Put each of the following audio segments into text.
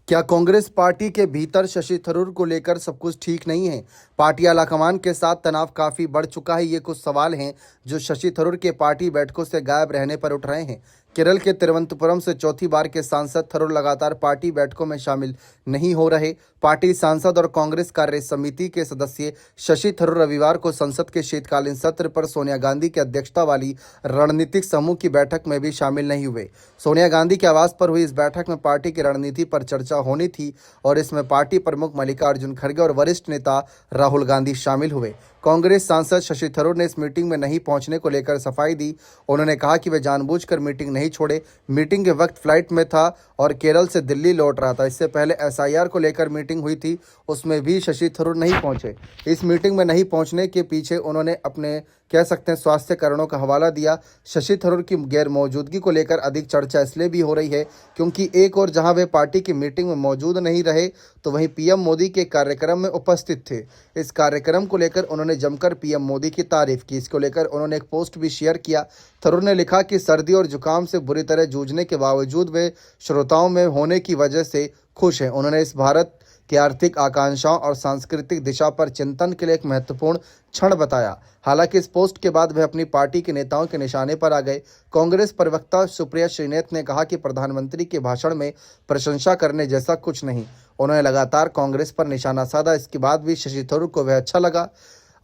क्या कांग्रेस पार्टी के भीतर शशि थरूर को लेकर सब कुछ ठीक नहीं है? पार्टी आलाकमान के साथ तनाव काफी बढ़ चुका है। ये कुछ सवाल हैं जो शशि थरूर के पार्टी बैठकों से गायब रहने पर उठ रहे हैं। केरल के तिरुवनंतपुरम से चौथी बार के सांसद थरूर लगातार पार्टी बैठकों में शामिल नहीं हो रहे। पार्टी सांसद और कांग्रेस कार्य समिति के सदस्य शशि थरूर रविवार को संसद के शीतकालीन सत्र पर सोनिया गांधी की अध्यक्षता वाली रणनीतिक समूह की बैठक में भी शामिल नहीं हुए। सोनिया गांधी के आवास पर हुई इस बैठक में पार्टी की रणनीति पर चर्चा होनी थी और इसमें पार्टी प्रमुख मल्लिकार्जुन खड़गे और वरिष्ठ नेता राहुल गांधी शामिल हुए। कांग्रेस सांसद शशि थरूर ने इस मीटिंग में नहीं पहुंचने को लेकर सफाई दी। उन्होंने कहा कि वे जानबूझकर मीटिंग नहीं छोड़े। मीटिंग के वक्त फ्लाइट में था और केरल से दिल्ली लौट रहा था। इससे पहले एसआईआर को लेकर मीटिंग हुई थी, उसमें भी शशि थरूर नहीं पहुंचे। इस मीटिंग में नहीं पहुंचने के पीछे उन्होंने अपने कह सकते हैं स्वास्थ्य कारणों का हवाला दिया। शशि थरूर की गैर मौजूदगी को लेकर अधिक चर्चा इसलिए भी हो रही है क्योंकि एक और जहां वे पार्टी की मीटिंग में मौजूद नहीं रहे तो वहीं पीएम मोदी के कार्यक्रम में उपस्थित थे। इस कार्यक्रम को लेकर उन्होंने जमकर पीएम मोदी की तारीफ की। इसको लेकर उन्होंने एक पोस्ट भी शेयर किया। थरूर ने लिखा कि सर्दी और जुकाम से बुरी तरह जूझने के बावजूद वे श्रोताओं में होने की वजह से खुश हैं। उन्होंने इस भारत की आर्थिक आकांक्षाओं और सांस्कृतिक दिशा पर चिंतन के लिए एक महत्वपूर्ण क्षण बताया। हालांकि इस पोस्ट के बाद वे अपनी पार्टी के नेताओं के निशाने पर आ गए। कांग्रेस प्रवक्ता सुप्रिया श्रीनेत ने कहा कि प्रधानमंत्री के भाषण में प्रशंसा करने जैसा कुछ नहीं। उन्होंने लगातार कांग्रेस पर निशाना साधा। इसके बाद भी शशि थरूर को वह अच्छा लगा।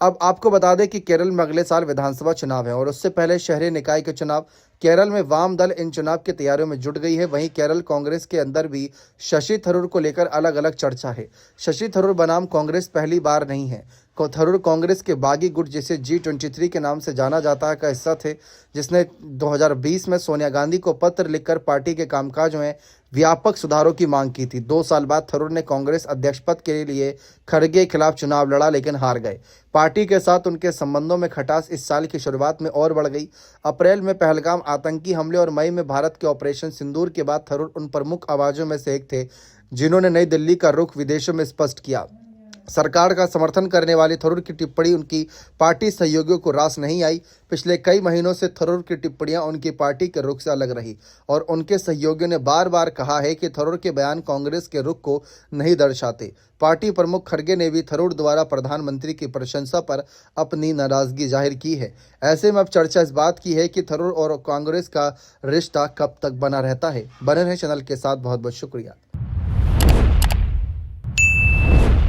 अब आपको बता दें कि केरल में अगले साल विधानसभा चुनाव है और उससे पहले शहरी निकाय के चुनाव। केरल में वाम दल इन चुनाव की तैयारियों में जुट गई है। वहीं केरल कांग्रेस के अंदर भी शशि थरूर को लेकर अलग अलग चर्चा है। शशि थरूर बनाम कांग्रेस पहली बार नहीं है। थरूर कांग्रेस के बागी गुट जिसे G23 के नाम से जाना जाता है का हिस्सा थे, जिसने 2020 में सोनिया गांधी को पत्र लिखकर पार्टी के कामकाज में व्यापक सुधारों की मांग की थी। 2 साल बाद थरूर ने कांग्रेस अध्यक्ष पद के लिए खड़गे के खिलाफ चुनाव लड़ा लेकिन हार गए। पार्टी के साथ उनके संबंधों में खटास इस साल की शुरुआत में और बढ़ गई। अप्रैल में पहलगाम आतंकी हमले और मई में भारत के ऑपरेशन सिंदूर के बाद थरूर उन प्रमुख आवाजों में से एक थे जिन्होंने नई दिल्ली का रुख विदेशों में स्पष्ट किया। सरकार का समर्थन करने वाली थरूर की टिप्पणी उनकी पार्टी सहयोगियों को रास नहीं आई। पिछले कई महीनों से थरूर की टिप्पणियां उनकी पार्टी के रुख से अलग रही और उनके सहयोगियों ने बार बार कहा है कि थरूर के बयान कांग्रेस के रुख को नहीं दर्शाते। पार्टी प्रमुख खड़गे ने भी थरूर द्वारा प्रधानमंत्री की प्रशंसा पर अपनी नाराजगी जाहिर की है। ऐसे में अब चर्चा इस बात की है कि थरूर और कांग्रेस का रिश्ता कब तक बना रहता है। बने रहें चैनल के साथ। बहुत बहुत शुक्रिया।